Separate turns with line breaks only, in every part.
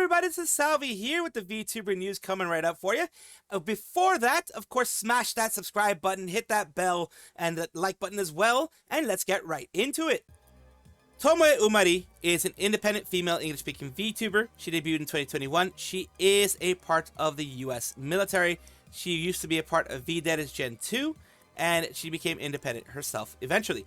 everybody, this is Salvi here with the Vtuber news coming right up for you. Before that, of course, smash that subscribe button, hit that bell, and the like button as well, and let's get right into it. Tomoe Umari is an independent female English-speaking VTuber. She debuted in 2021. She is a part of the US military. She used to be a part of VDead's Gen 2, and she became independent herself eventually.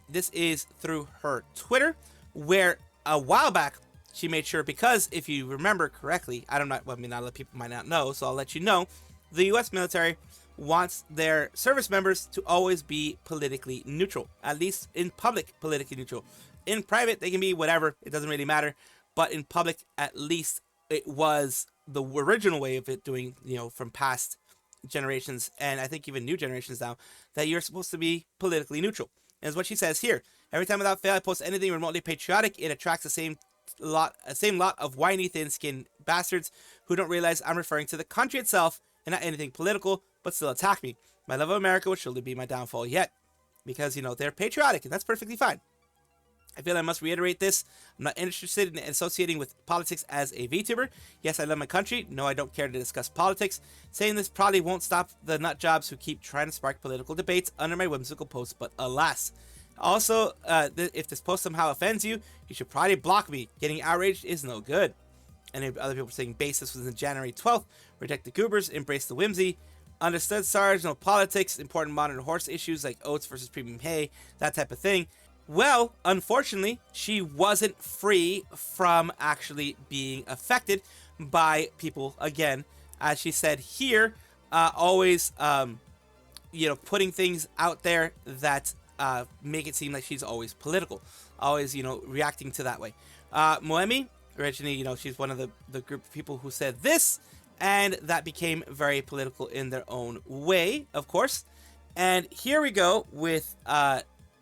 This is through her Twitter, where a while back, she made sure, because if you remember correctly, not a lot of people might not know, so I'll let you know, the US military wants their service members to always be politically neutral, at least in public, politically neutral. In private, they can be whatever, it doesn't really matter, but in public, at least it was the original way of it doing, from past generations, and I think even new generations now, that you're supposed to be politically neutral. And it's what she says here. Every time without fail I post anything remotely patriotic, it attracts the same lot of whiny, thin-skinned bastards who don't realize I'm referring to the country itself and not anything political, but still attack me. My love of America will surely be my downfall yet. Because, they're patriotic, and that's perfectly fine. I feel I must reiterate this. I'm not interested in associating with politics as a VTuber. Yes, I love my country. No, I don't care to discuss politics. Saying this probably won't stop the nut jobs who keep trying to spark political debates under my whimsical posts, but alas. Also, if this post somehow offends you, you should probably block me. Getting outraged is no good. And other people are saying basis was in January 12th. Reject the goobers, embrace the whimsy. Understood, Sarge, no politics, important modern horse issues like oats versus premium hay, that type of thing. Well, unfortunately, she wasn't free from actually being affected by people, again, as she said here, always, putting things out there that make it seem like she's always political, always, reacting to that way. Moemi, originally, she's one of the group of people who said this, and that became very political in their own way, of course. And here we go with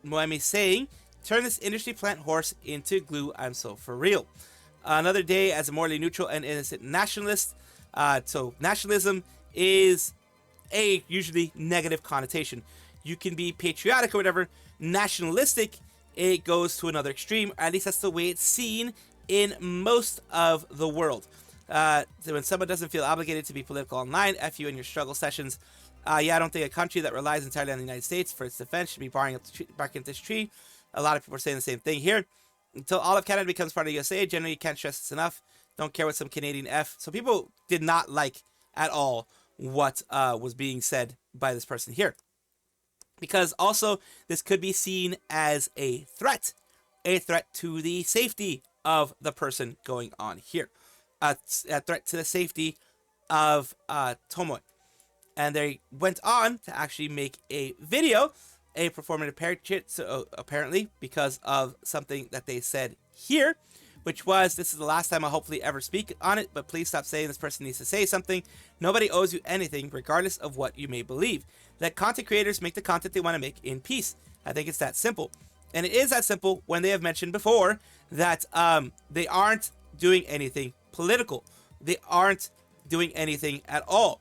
Moemi saying, turn this industry plant horse into glue, I'm so for real. Another day as a morally neutral and innocent nationalist. So nationalism is a usually negative connotation. You can be patriotic or whatever. Nationalistic, it goes to another extreme. Or at least that's the way it's seen in most of the world. So when someone doesn't feel obligated to be political online, F you in your struggle sessions. Yeah, I don't think a country that relies entirely on the United States for its defense should be barring up this tree. A lot of people are saying the same thing here. Until all of Canada becomes part of the USA, generally you can't stress this enough. Don't care what some Canadian F. So people did not like at all what was being said by this person here. Because also, this could be seen as a threat to the safety of the person going on here. A threat to the safety of Tomoe. And they went on to actually make a video, a performative parachute, so apparently because of something that they said here, which was, this is the last time I'll hopefully ever speak on it, but please stop saying this person needs to say something. Nobody owes you anything, regardless of what you may believe. Let content creators make the content they want to make in peace. I think it's that simple. And it is that simple when they have mentioned before that they aren't doing anything political. They aren't doing anything at all.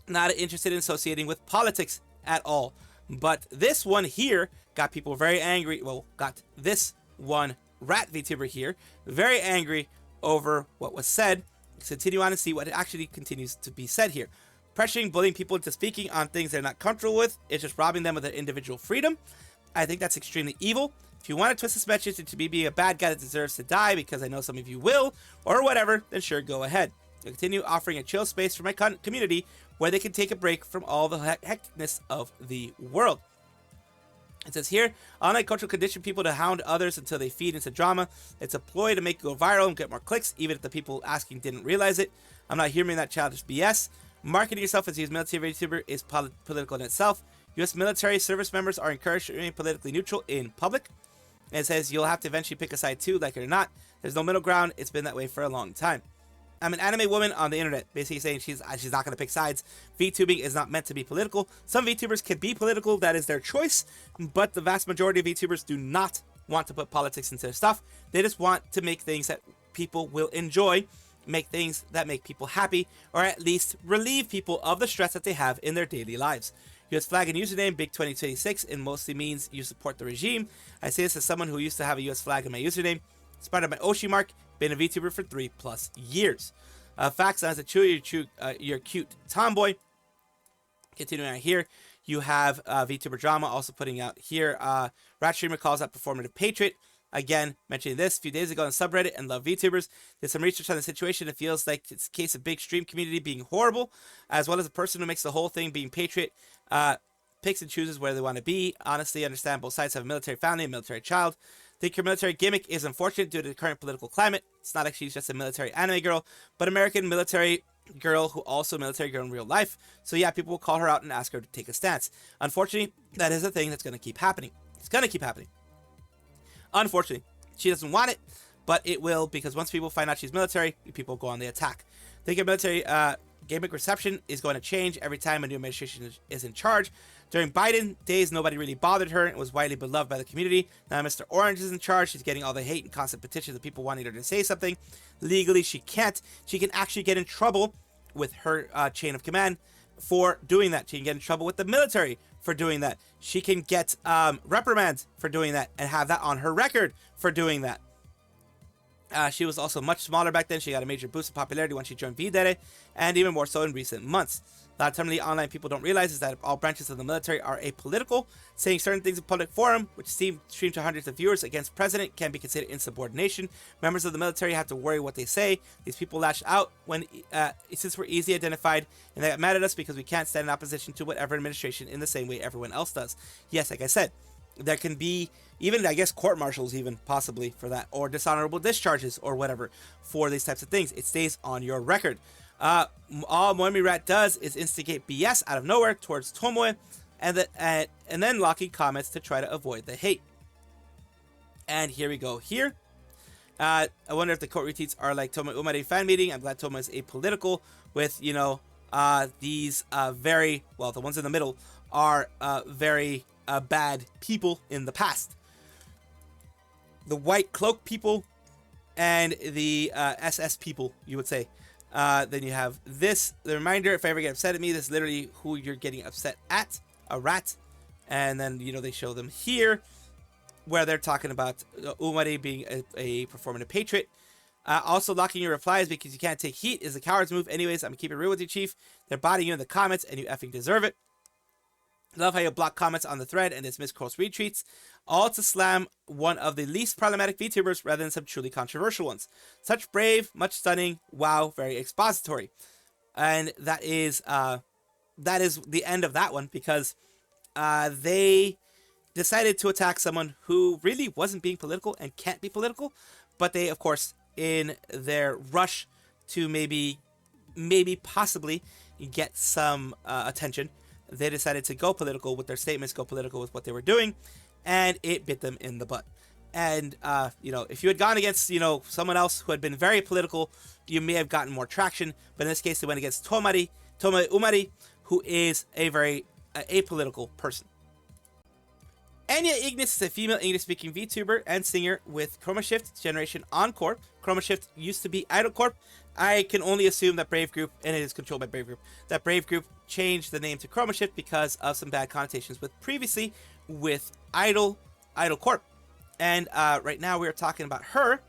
Not interested in associating with politics at all. But this one here got people very angry. Well, got this one rat VTuber here very angry over what was said. Let's continue on and see what actually continues to be said here. Pressuring, bullying people into speaking on things they're not comfortable with is just robbing them of their individual freedom. I think that's extremely evil. If you want to twist this message into me being a bad guy that deserves to die, because I know some of you will, or whatever, then sure, go ahead. I'll continue offering a chill space for my community where they can take a break from all the hecticness of the world. It says here, online culture condition people to hound others until they feed into drama. It's a ploy to make it go viral and get more clicks, even if the people asking didn't realize it. I'm not hearing that childish BS. Marketing yourself as a military VTuber is political in itself. U.S. military service members are encouraged to remain politically neutral in public. And it says you'll have to eventually pick a side too, like it or not. There's no middle ground. It's been that way for a long time. I'm an anime woman on the internet, basically saying she's not going to pick sides. VTubing is not meant to be political. Some VTubers can be political, that is their choice, but the vast majority of VTubers do not want to put politics into their stuff. They just want to make things that people will enjoy, make things that make people happy, or at least relieve people of the stress that they have in their daily lives. US flag and username, Big 2026, and mostly means you support the regime. I say this as someone who used to have a US flag in my username. It's part of my Oshi mark. been a VTuber for 3+ years. Facts as a you're cute tomboy. Continuing on here, you have VTuber Drama also putting out here. Rat Streamer calls out performative patriot. Again, mentioning this a few days ago on the subreddit and love VTubers. Did some research on the situation. It feels like it's a case of big stream community being horrible, as well as a person who makes the whole thing being patriot. Picks and chooses where they want to be. Honestly, understand both sides have a military family, a military child. Think your military gimmick is unfortunate due to the current political climate. It's not actually just a military anime girl, but American military girl who also a military girl in real life. So yeah, people will call her out and ask her to take a stance. Unfortunately, that is a thing that's going to keep happening. It's going to keep happening. Unfortunately, she doesn't want it, but it will, because once people find out she's military, people go on the attack. Think your military gimmick reception is going to change every time a new administration is in charge. During Biden days, nobody really bothered her and was widely beloved by the community. Now Mr. Orange is in charge. She's getting all the hate and constant petitions of people wanting her to say something. Legally, she can't. She can actually get in trouble with her chain of command for doing that. She can get in trouble with the military for doing that. She can get reprimands for doing that and have that on her record for doing that. She was also much smaller back then. She got a major boost in popularity when she joined Videre, and even more so in recent months. A lot of time the online people don't realize is that all branches of the military are apolitical. Saying certain things in public forum, which stream to hundreds of viewers against president, can be considered insubordination. Members of the military have to worry what they say. These people lash out when since we're easily identified, and they got mad at us because we can't stand in opposition to whatever administration in the same way everyone else does. Yes, like I said, there can be even, I guess, court-martials even possibly for that, or dishonorable discharges or whatever for these types of things. It stays on your record. All Moemi Rat does is instigate BS out of nowhere towards Tomoe, and then locking comments to try to avoid the hate. And here we go. Here, I wonder if the court retweets are like Tomoe Umari fan meeting. I'm glad Tomoe is apolitical with, you know, these very, well, the ones in the middle are very bad people in the past. The white cloak people and the SS people, you would say. Then you have this, the reminder, if I ever get upset at me, this is literally who you're getting upset at, a rat. And then, you know, they show them here where they're talking about Umari being a performative patriot. Also locking your replies because you can't take heat is a coward's move. Anyways, I'm gonna keep it real with you, Chief. They're bodying you in the comments and you effing deserve it. Love how you block comments on the thread and dismiss close retweets, all to slam one of the least problematic VTubers rather than some truly controversial ones. Such brave, much stunning, wow, very expository. And that is the end of that one, because they decided to attack someone who really wasn't being political and can't be political, but they, of course, in their rush to maybe possibly get some attention, they decided to go political with their statements, go political with what they were doing, and it bit them in the butt. And, you know, if you had gone against, you know, someone else who had been very political, you may have gotten more traction. But in this case, they went against Tomoe Umari, who is a very apolitical person. Enya Ignis is a female English-speaking VTuber and singer with Chroma Shift Generation Encore. Chroma Shift used to be Idol Corp. I can only assume that Brave Group, and it is controlled by Brave Group, that Brave Group changed the name to Chroma Shift because of some bad connotations with previously with Idol Corp. And right now we are talking about her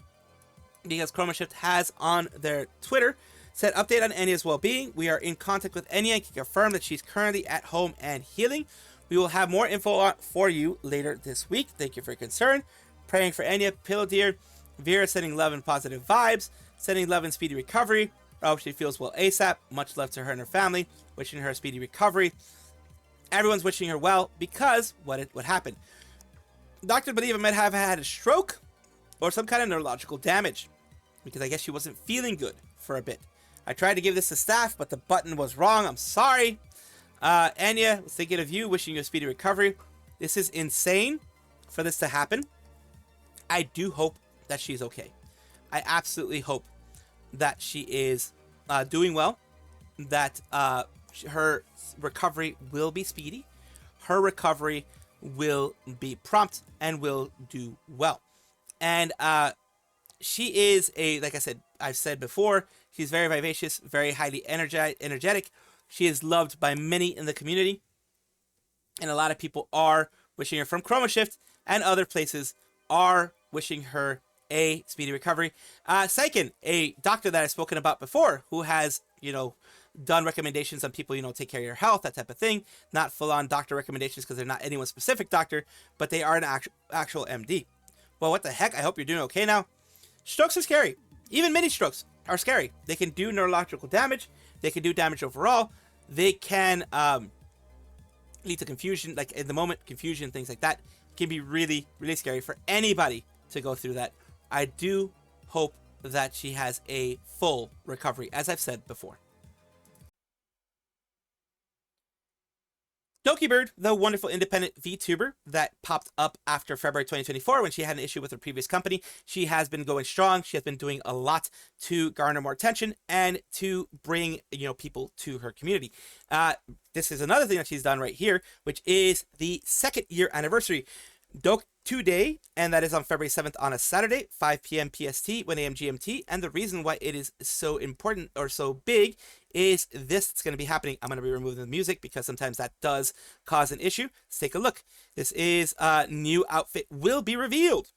because Chroma Shift has on their Twitter said, update on Enya's well-being. We are in contact with Enya and can confirm that she's currently at home and healing. We will have more info for you later this week. Thank you for your concern. Praying for Enya, Pillow Deer, Vera sending love and positive vibes, sending love and speedy recovery. I hope she feels well ASAP. Much love to her and her family. Wishing her a speedy recovery. Everyone's wishing her well because what happened. Doctor believe I might have had a stroke or some kind of neurological damage because I guess she wasn't feeling good for a bit. I tried to give this to staff, but the button was wrong. I'm sorry. Enya, was thinking of you, wishing you a speedy recovery. This is insane for this to happen. I do hope that she's okay. I absolutely hope that she is doing well, that her recovery will be speedy, her recovery will be prompt, and will do well. And she is like I said, I've said before, she's very vivacious, very highly energetic. She is loved by many in the community, and a lot of people are wishing her from Chroma Shift and other places are wishing her a speedy recovery. Second, a doctor that I've spoken about before who has, done recommendations on people, take care of your health, that type of thing. Not full-on doctor recommendations because they're not anyone's specific doctor, but they are an actual MD. Well, what the heck? I hope you're doing okay now. Strokes are scary. Even mini strokes are scary. They can do neurological damage. They can do damage overall. They can lead to confusion, like in the moment, confusion, things like that. It can be really, really scary for anybody to go through that. I do hope that she has a full recovery, as I've said before. Dokibird, the wonderful independent VTuber that popped up after February 2024 when she had an issue with her previous company. She has been going strong. She has been doing a lot to garner more attention and to bring, people to her community. This is another thing that she's done right here, which is the 2nd year anniversary. Dok today, and that is on February 7th on a Saturday, 5 p.m. PST, 1 a.m. GMT. And the reason why it is so important or so big is this. It's going to be happening. I'm going to be removing the music because sometimes that does cause an issue. Let's take a look. This is a new outfit will be revealed.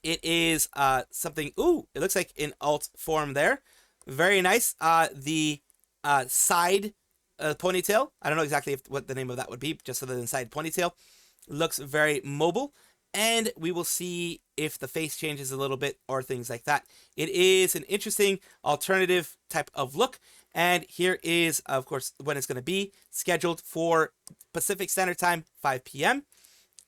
It is something, it looks like in alt form there. Very nice. The side ponytail. I don't know exactly what the name of that would be, just other than side ponytail. Looks very mobile, and we will see if the face changes a little bit or things like that. It is an interesting alternative type of look, and here is, of course, when it's going to be scheduled for Pacific Standard Time, 5 p.m.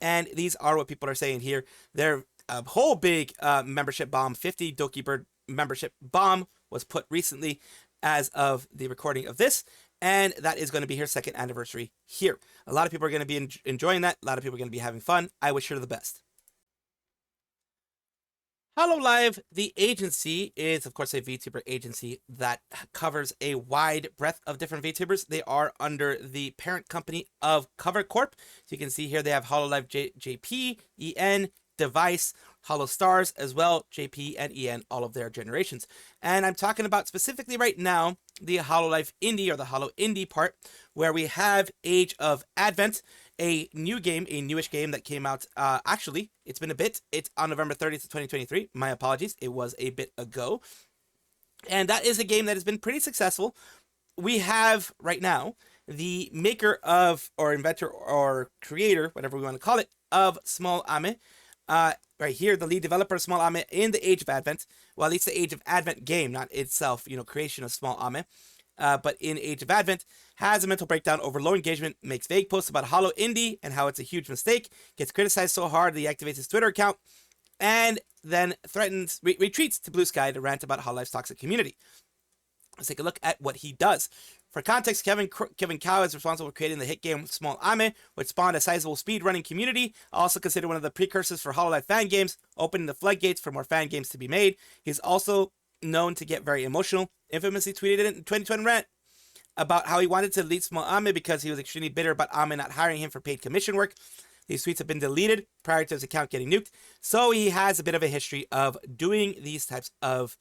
And these are what people are saying here. Their whole big membership bomb, 50 Dokibird membership bomb, was put recently as of the recording of this. And that is going to be her 2nd anniversary here. A lot of people are going to be enjoying that. A lot of people are going to be having fun. I wish her the best. Hololive, the agency, is, of course, a VTuber agency that covers a wide breadth of different VTubers. They are under the parent company of Cover Corp. So you can see here they have Hololive JP, EN, Device, Holo Stars as well, JP and EN, all of their generations. And I'm talking about specifically right now the Hololive Indie or the Holo Indie part, where we have Age of Advent, a new game, a newish game that came out. Actually, it's been a bit. It's on November 30th, 2023. My apologies. It was a bit ago. And that is a game that has been pretty successful. We have right now the maker of, or inventor, or creator, whatever we want to call it, of Small Ame. Right here, the lead developer of Small Ame in the Age of Advent. Well, at least the Age of Advent game, not itself, creation of Small Ame. But in Age of Advent, has a mental breakdown over low engagement, makes vague posts about Holo Indie and how it's a huge mistake, gets criticized so hard that he activates his Twitter account, and then retreats to Blue Sky to rant about Hololive's toxic community. Let's take a look at what he does. For context, Kevin Cow is responsible for creating the hit game Small Ame, which spawned a sizable speedrunning community, also considered one of the precursors for Hololive fan games, opening the floodgates for more fan games to be made. He's also known to get very emotional, infamously tweeted in 2020 rant about how he wanted to lead Small Ame because he was extremely bitter about Ame not hiring him for paid commission work. These tweets have been deleted prior to his account getting nuked, so he has a bit of a history of doing these types of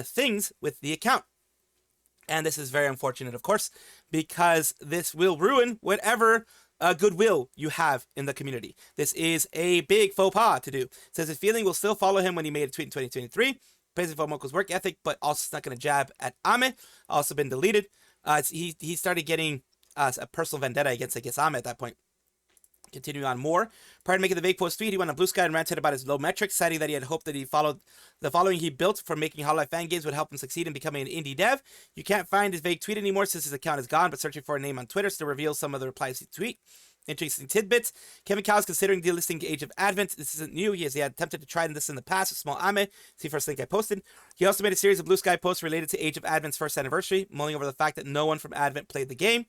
things with the account. And this is very unfortunate, of course, because this will ruin whatever goodwill you have in the community. This is a big faux pas to do. It says his feeling will still follow him when he made a tweet in 2023, praising Fuwamoco's work ethic, but also snuck in a jab at Ame, also been deleted. He started getting a personal vendetta against Ame at that point. Continuing on more. Prior to making the vague post tweet, he went on Blue Sky and ranted about his low metrics, citing that he had hoped that he followed the following he built for making Hololive fan games would help him succeed in becoming an indie dev. You can't find his vague tweet anymore since his account is gone, but searching for a name on Twitter still reveals some of the replies he tweet. Interesting tidbits. Kevin Cow is considering delisting Age of Advent. This isn't new. He had attempted to try this in the past with Small Ame. See first link I posted. He also made a series of Blue Sky posts related to Age of Advent's first anniversary, mulling over the fact that no one from Advent played the game.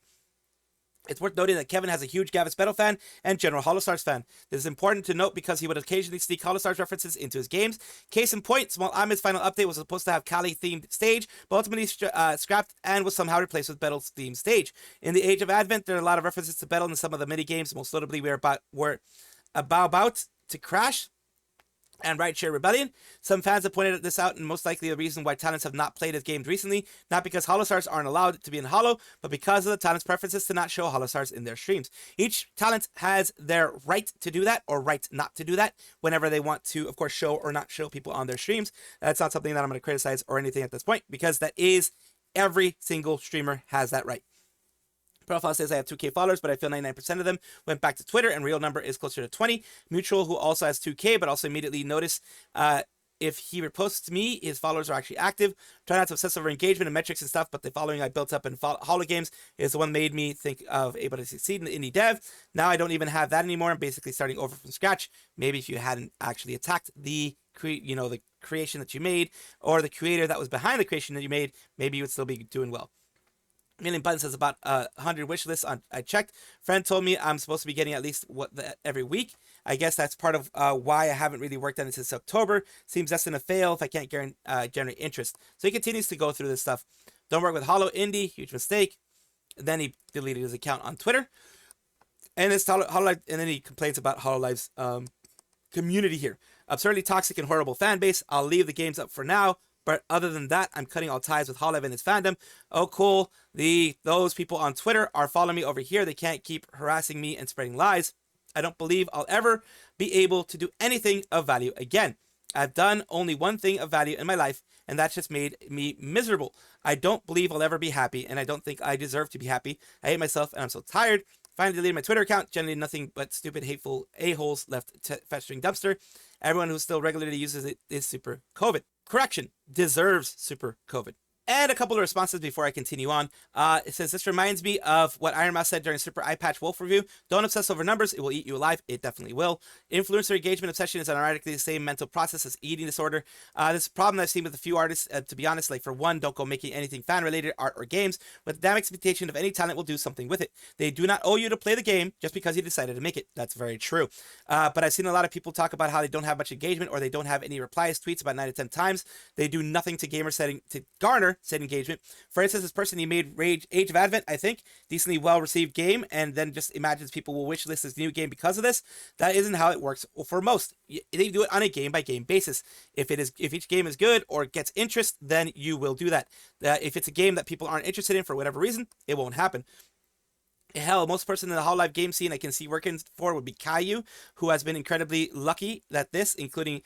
It's worth noting that Kevin has a huge Gavis Battle fan and general Holostars fan. This is important to note because he would occasionally sneak Holostars references into his games. Case in point, Small Ame's final update was supposed to have Kali-themed stage, but ultimately scrapped and was somehow replaced with Battle's themed stage. In the Age of Advent, there are a lot of references to Battle in some of the mini games. Most notably, we're about to crash and Rideshare Rebellion. Some fans have pointed this out, and most likely the reason why talents have not played his games recently, not because Holostars aren't allowed to be in Holo, but because of the talent's preferences to not show Holostars in their streams. Each talent has their right to do that, or right not to do that, whenever they want to, of course, show or not show people on their streams. That's not something that I'm going to criticize or anything at this point, because that is, every single streamer has that right. Profile says I have 2K followers, but I feel 99% of them went back to Twitter, and real number is closer to 20. Mutual, who also has 2K, but also immediately notice if he reposts me, his followers are actually active. Try not to obsess over engagement and metrics and stuff, but the following I built up in Holo games is the one that made me think of able to succeed in the indie dev. Now I don't even have that anymore. I'm basically starting over from scratch. Maybe if you hadn't actually attacked the the creation that you made, or the creator that was behind the creation that you made, maybe you would still be doing well. Million Buttons says about 100 wish lists. I checked. Friend told me I'm supposed to be getting at least every week. I guess that's part of why I haven't really worked on it since October. Seems destined to fail if I can't generate interest. So he continues to go through this stuff. Don't work with Holo Indie. Huge mistake. Then he deleted his account on Twitter. And this Hololive, and then he complains about Hololive's community here. Absurdly toxic and horrible fan base. I'll leave the games up for now. But other than that, I'm cutting all ties with Hololive and his fandom. Oh, cool. Those people on Twitter are following me over here. They can't keep harassing me and spreading lies. I don't believe I'll ever be able to do anything of value again. I've done only one thing of value in my life, and that's just made me miserable. I don't believe I'll ever be happy, and I don't think I deserve to be happy. I hate myself, and I'm so tired. Finally deleted my Twitter account. Generally nothing but stupid, hateful a-holes left festering dumpster. Everyone who still regularly uses it is super COVID. Correction, deserves super COVID. And a couple of responses before I continue on. It says, this reminds me of what Iron Mouse said during Super Eye Patch Wolf review. Don't obsess over numbers. It will eat you alive. It definitely will. Influencer engagement obsession is ironically the same mental process as eating disorder. This is a problem I've seen with a few artists. To be honest, like for one, don't go making anything fan-related, art or games, with damn expectation of any talent will do something with it. They do not owe you to play the game just because you decided to make it. That's very true. But I've seen a lot of people talk about how they don't have much engagement, or they don't have any replies, tweets about 9 to 10 times. They do nothing to gamer setting to garner said engagement. For instance, this person, he made Age of Advent, I think, decently well-received game, and then just imagines people will wishlist his new game because of this. That isn't how it works for most. They do it on a game-by-game basis. If each game is good or gets interest, then you will do that. If it's a game that people aren't interested in for whatever reason, it won't happen. Hell, most person in the Hololive game scene I can see working for would be Caillou, who has been incredibly lucky that this, including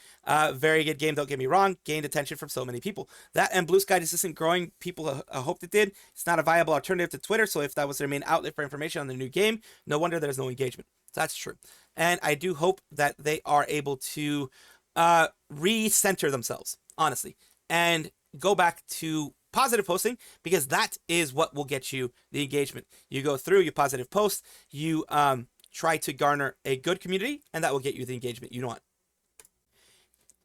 very good game, don't get me wrong, gained attention from so many people. That and Blue Sky just isn't growing people hoped it did. It's not a viable alternative to Twitter, so if that was their main outlet for information on the new game, no wonder there's no engagement. So that's true. And I do hope that they are able to recenter themselves, honestly, and go back to positive posting, because that is what will get you the engagement. You go through, you positive post, you try to garner a good community, and that will get you the engagement you want.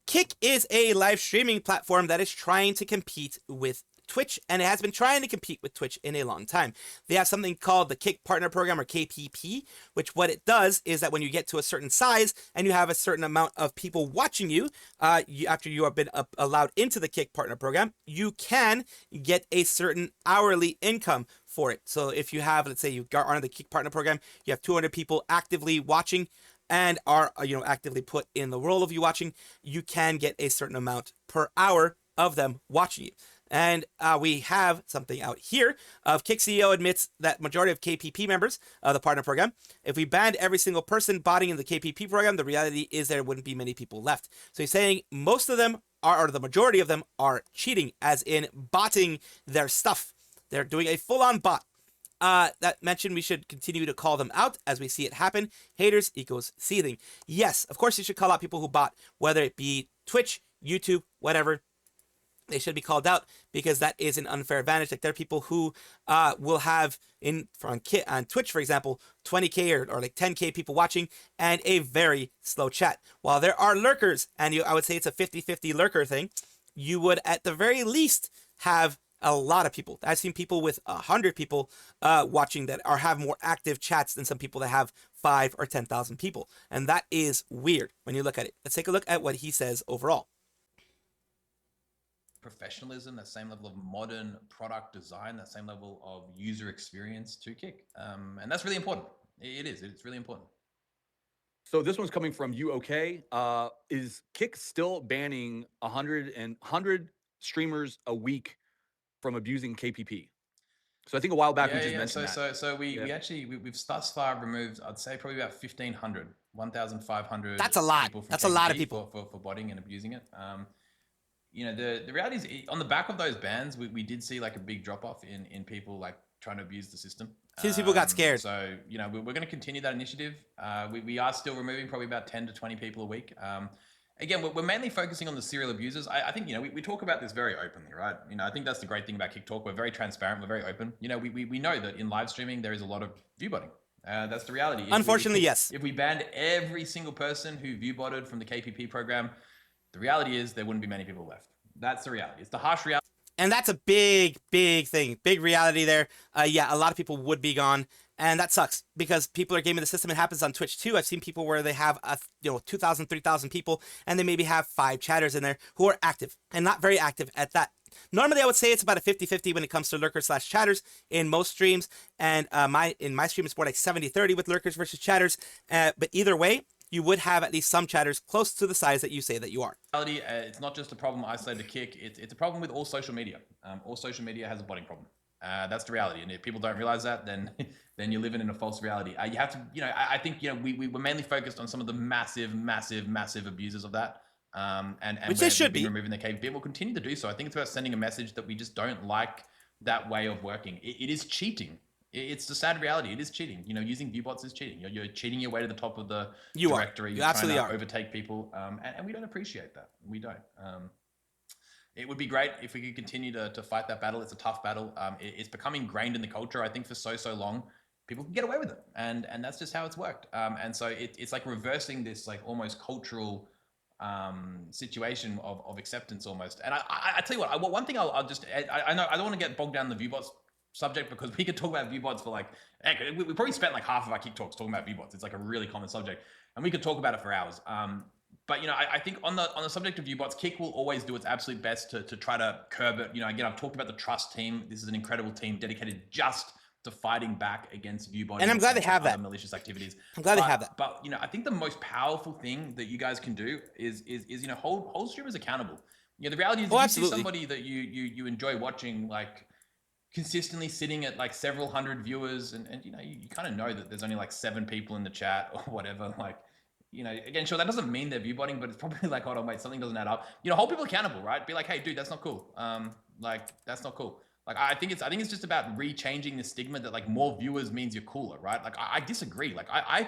Kick is a live streaming platform that is trying to compete with Twitch, and it has been trying to compete with Twitch in a long time. They have something called the Kick Partner Program, or KPP, which what it does is that when you get to a certain size and you have a certain amount of people watching you, after you have been allowed into the Kick Partner Program, you can get a certain hourly income for it. So if you have, let's say you are on the Kick Partner Program, you have 200 people actively watching and are actively put in the role of you watching, you can get a certain amount per hour of them watching you. And we have something out here of Kick CEO admits that majority of KPP members of the partner program, if we banned every single person botting in the KPP program, the reality is there wouldn't be many people left. So he's saying most of them are, or the majority of them are cheating, as in botting their stuff. They're doing a full-on bot. That mentioned we should continue to call them out as we see it happen. Haters equals seething. Yes, of course you should call out people who bot, whether it be Twitch, YouTube, whatever. They should be called out, because that is an unfair advantage. Like there are people who will have on Twitch, for example, 20K or like 10K people watching and a very slow chat. While there are lurkers, and I would say it's a 50-50 lurker thing, you would at the very least have a lot of people. I've seen people with 100 people watching that have more active chats than some people that have 5 or 10,000 people. And that is weird when you look at it. Let's take a look at what he says overall.
Professionalism, that same level of modern product design, that same level of user experience to Kick. And that's really important. It is. It's really important.
So this one's coming from you. Okay, is Kick still banning 100 streamers a week from abusing KPP? So I think a while back we just mentioned that.
So we actually we've thus far removed, I'd say probably about 1,500, 1,500.
That's a lot.
People from
That's a lot of people
for botting and abusing it. You know, the reality is, on the back of those bans, we did see like a big drop off in people like trying to abuse the system.
Because people got scared.
So, you know, we're going to continue that initiative. We are still removing probably about 10 to 20 people a week. Again, we're mainly focusing on the serial abusers. I think, you know, we talk about this very openly, right? You know, I think that's the great thing about Kick Talk. We're very transparent. We're very open. You know, we know that in live streaming, there is a lot of view botting. That's the reality.
Unfortunately, yes.
If we banned every single person who view botted from the KPP program, the reality is there wouldn't be many people left. That's the reality. It's the harsh reality.
And that's a big thing. Big reality there. Yeah, a lot of people would be gone. And that sucks because people are gaming the system. It happens on Twitch too. I've seen people where they have 2,000, 3,000 people, and they maybe have 5 chatters in there who are active and not very active at that. Normally, I would say it's about a 50-50 when it comes to lurkers/chatters in most streams. And in my stream, it's more like 70-30 with lurkers versus chatters. But either way, you would have at least some chatters close to the size that you say that you are.
It's not just a problem isolated to Kick. It's a problem with all social media. All social media has a botting problem. That's the reality. And if people don't realize that, then you're living in a false reality. You have to, I think, we were mainly focused on some of the massive abusers of that. And
which they should be
removing the KPP. We'll continue to do so. I think it's about sending a message that we just don't like that way of working. It is cheating. It's the sad reality. It is cheating. Using viewbots is cheating. You're cheating your way to the top of the directory.
You
You're
absolutely
trying to
are.
overtake people. And we don't appreciate that. We don't. It would be great if we could continue to fight that battle. It's a tough battle. It's becoming ingrained in the culture. I think for so long, people can get away with it. And that's just how it's worked. And so it's like reversing this like almost cultural situation of acceptance almost. And I tell you what, one thing I'll just, I know I don't want to get bogged down in the viewbots subject because we could talk about viewbots for like, we probably spent like half of our Kick Talks talking about viewbots. It's like a really common subject and we could talk about it for hours. But I think on the subject of viewbots, Kick will always do its absolute best to try to curb it. Again, I've talked about the Trust team. This is an incredible team dedicated just to fighting back against viewbots.
And I'm glad they have that.
Malicious activities.
I'm glad they have that.
But I think the most powerful thing that you guys can do is hold streamers accountable. The reality is, if you see somebody that you enjoy watching, like consistently sitting at like several hundred viewers, and you kind of know that there's only like 7 people in the chat or whatever, like. Again, sure, that doesn't mean they're viewbotting, but it's probably like, hold on, wait, something doesn't add up. Hold people accountable, right? Be like, hey, dude, that's not cool. Like, that's not cool. Like, I think it's just about re-changing the stigma that like more viewers means you're cooler, right? Like, I disagree. Like, I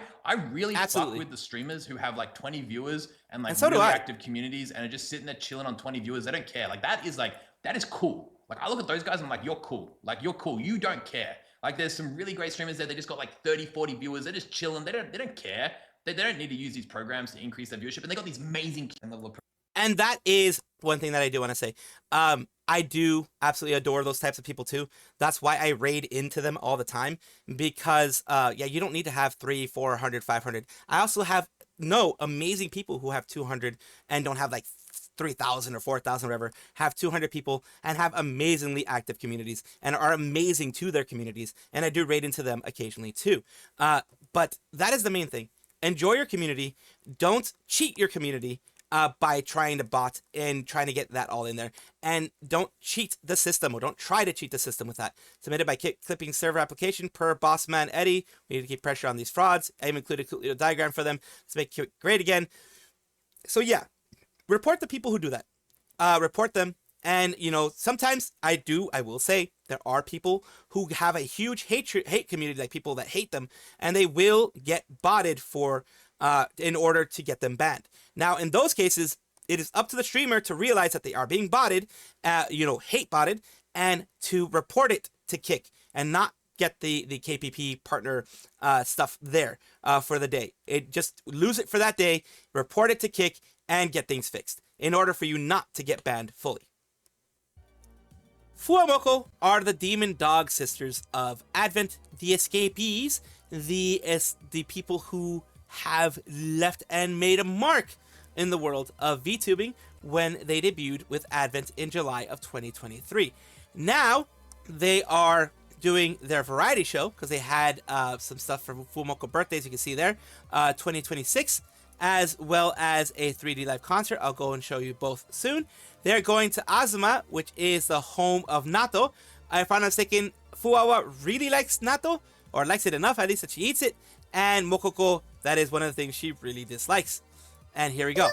really fuck with the streamers who have like 20 viewers and like really active communities and are just sitting there chilling on 20 viewers. They don't care. Like, that is cool. Like, I look at those guys and I'm like, you're cool. Like, you're cool. You don't care. Like, there's some really great streamers there. They just got like 30, 40 viewers. They're just chilling. They don't care. They don't need to use these programs to increase their viewership, and they got these amazing level of.
And that is one thing that I do want to say. I do absolutely adore those types of people too. That's why I raid into them all the time because, you don't need to have 300, 400, 500. I also have amazing people who have 200 and don't have like 3,000 or 4,000 or whatever, have 200 people and have amazingly active communities and are amazing to their communities. And I do raid into them occasionally too. But that is the main thing. Enjoy your community. Don't cheat your community by trying to bot and trying to get that all in there. And don't cheat the system, or don't try to cheat the system with that. Submitted by Clipping Server Application per Bossman Eddie. We need to keep pressure on these frauds. I've included a diagram for them. Let's make it great again. So yeah, report the people who do that. Report them. And, sometimes I will say there are people who have a huge hate community, like people that hate them, and they will get botted in order to get them banned. Now, in those cases, it is up to the streamer to realize that they are being botted, hate botted, and to report it to Kick and not get the KPP partner stuff there for the day. Just lose it for that day, report it to Kick, and get things fixed in order for you not to get banned fully. Fuwamoco are the demon dog sisters of Advent, the escapees, the people who have left and made a mark in the world of VTubing when they debuted with Advent in July of 2023. Now, they are doing their variety show because they had some stuff for Fuwamoco birthdays. You can see there, 2026, as well as a 3D live concert. I'll go and show you both soon. They're going to Azuma, which is the home of natto. If I'm not mistaken, Fuwawa really likes natto, or likes it enough at least that she eats it. And Mokoko, that is one of the things she really dislikes. And here we go.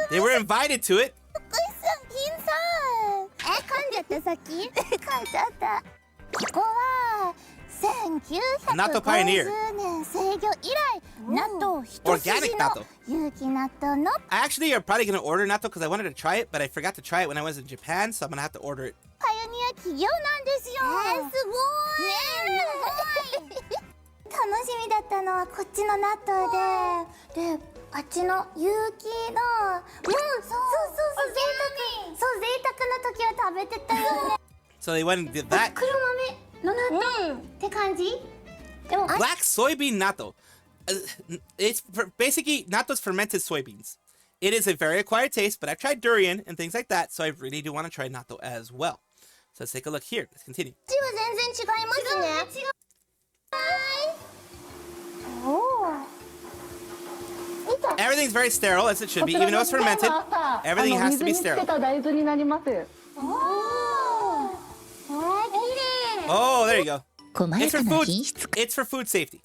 They were invited to it. Natto pioneer. Organic natto. I actually are probably going to order natto because I wanted to try it, but I forgot to try it when I was in Japan, so I'm going to have to order it.
楽しみだったのはこっちの納豆で、あっちの有機の、そう贅沢な時は食べてたよね。
So they went and did that.
黒豆の納豆って感じ？でも
Black soybean natto. It's basically natto's fermented soybeans. It is a very acquired taste, but I've tried durian and things like that, so I really do want to try natto as well. So let's take a look here. Let's continue.
味は全然違いますね。
Everything's very sterile, as it should be, even though it's fermented. Everything has to be sterile. Oh, there you go. It's for food safety.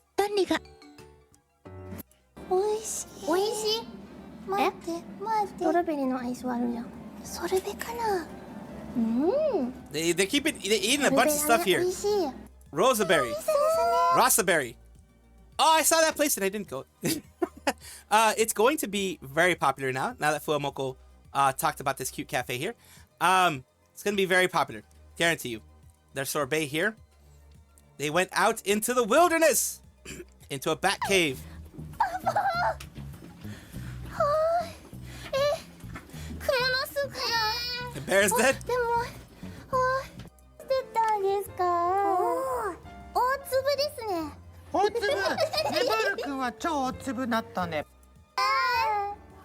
おいしい。待って。ストロベリーのアイスあるじゃん。ソルベかな。
They're eating a bunch of stuff here. Rosaberry. Rosaberry. Oh, I saw that place and I didn't go. It's going to be very popular now that Fuwamoco talked about this cute cafe here. It's going to be very popular. Guarantee you. Their sorbet here. They went out into the wilderness. Into a bat cave. The bear's dead?
大粒ねバル君は超大粒だったね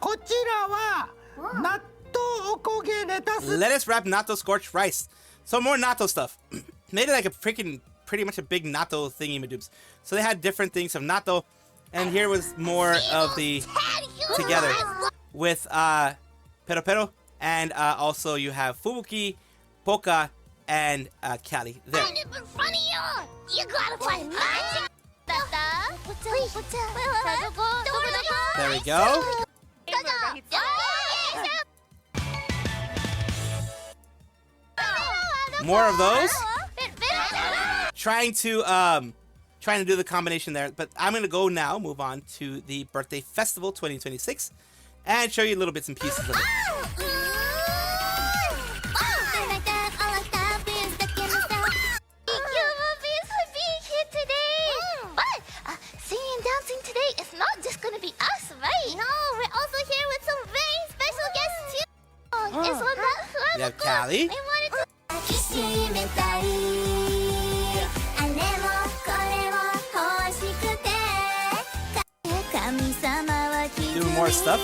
こちらは納豆おこげレタス
Lettuce wrapped natto scorched rice. So more natto stuff. Made it like a pretty much a big natto thingy madoobs. So they had different things of natto, and here was more of the together with pero pero, and also you have fubuki, poka, and kali there.
Right in front of you. You gotta play magic.
There we go. More of those. Trying to do the combination there, but I'm gonna go now. Move on to the birthday festival 2026, and show you little bits and pieces of it. We have Callie. Doing more stuff.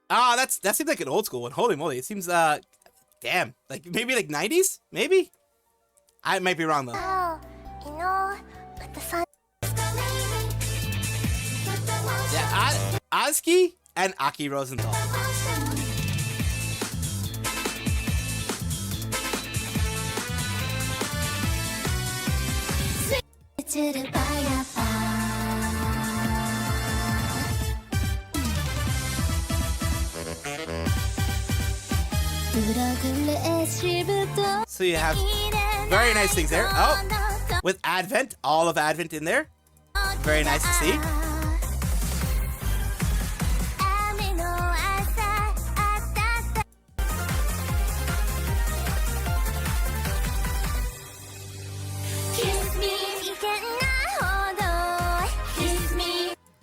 Ah, that seems like an old school one. Holy moly, it seems damn, like maybe like 90s, maybe. I might be wrong though. Yeah, Azuki and Aki Rosenthal. So you have very nice things there. Oh, with Advent, all of Advent in there. Very nice to see.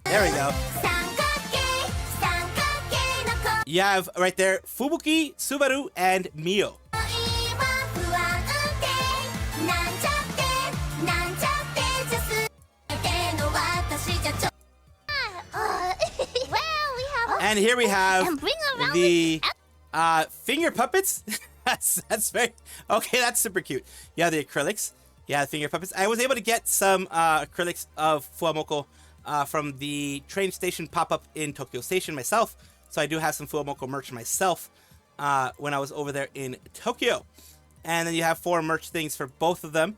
There we go. You have right there Fubuki, Subaru, and Mio. And here we have
And bring around
the finger puppets. that's very okay. That's super cute. Yeah, the acrylics. Yeah, the finger puppets. I was able to get some acrylics of Fuwamoco from the train station pop-up in Tokyo Station myself. So I do have some Fuwamoco merch myself when I was over there in Tokyo. And then you have 4 merch things for both of them.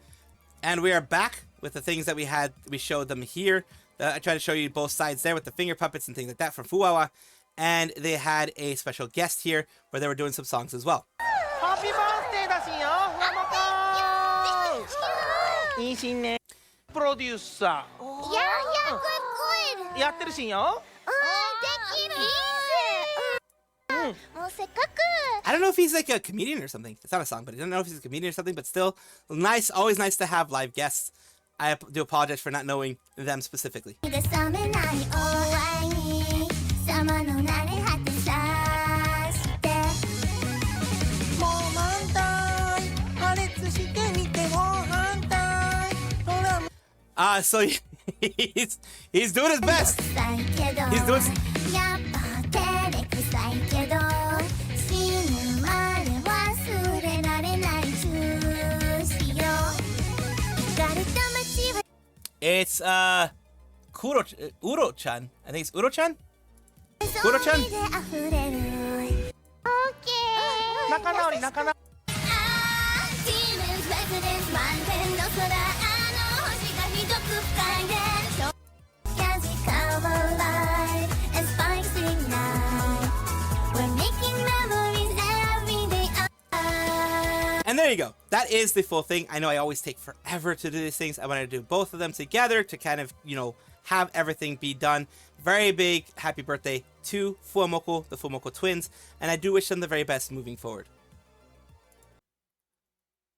And we are back with the things that we had. We showed them here. I tried to show you both sides there with the finger puppets and things like that from Fuwawa. And they had a special guest here where they were doing some songs as well.
Happy birthday だしよ、Fuwamoco! いいしんね。プロデューサー。
Yeah, yeah, good, good.
やってるしよ。
できる。もうせっかく。
I don't know if he's like a comedian or something. It's not a song, but I don't know if he's a comedian or something, but still nice, always nice to have live guests. I do apologize for not knowing them specifically. So he's doing his best. He's doing. It's Uro-chan. I think it's Uro-chan. Uro-chan.
仲直り仲直り。
And there you go. That is the full thing. I know I always take forever to do these things. I wanted to do both of them together to kind of, you know, have everything be done. Very big happy birthday to Fuwamoco, the Fuwamoco twins, and I do wish them the very best moving forward.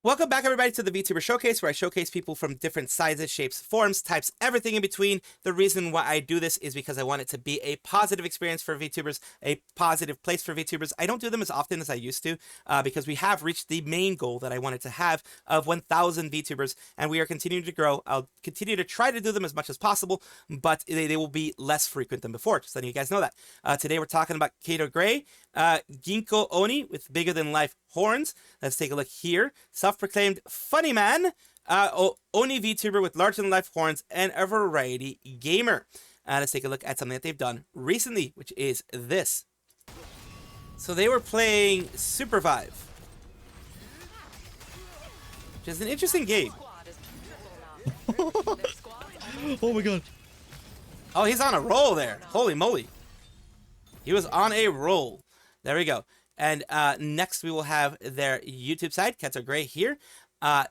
Welcome back, everybody, to the VTuber Showcase, where I showcase people from different sizes, shapes, forms, types, everything in between. The reason why I do this is because I want it to be a positive experience for VTubers, a positive place for VTubers. I don't do them as often as I used to because we have reached the main goal that I wanted to have of 1,000 VTubers, and we are continuing to grow. I'll continue to try to do them as much as possible, but they will be less frequent than before, just letting you guys know that. Today we're talking about Kato Gray, Ginkgo Oni with bigger-than-life horns. Let's take a look here. Self-proclaimed funny man, Oni VTuber with larger-than-life horns, and a variety gamer. Let's take a look at something that they've done recently, which is this. So they were playing Supervive, which is an interesting game.
Oh my god.
Oh, he's on a roll there. Holy moly. He was on a roll. There we go. And next we will have their YouTube side, Kato Gray here.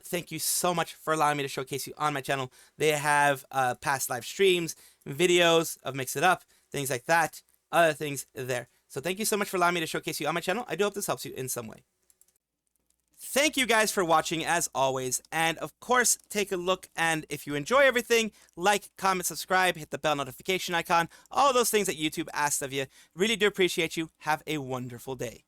Thank you so much for allowing me to showcase you on my channel. They have past live streams, videos of Mix It Up, things like that, other things there. So thank you so much for allowing me to showcase you on my channel. I do hope this helps you in some way. Thank you guys for watching as always, and of course take a look, and if you enjoy everything, like, comment, subscribe, hit the bell notification icon, all those things that YouTube asks of you. Really do appreciate you. Have a wonderful day.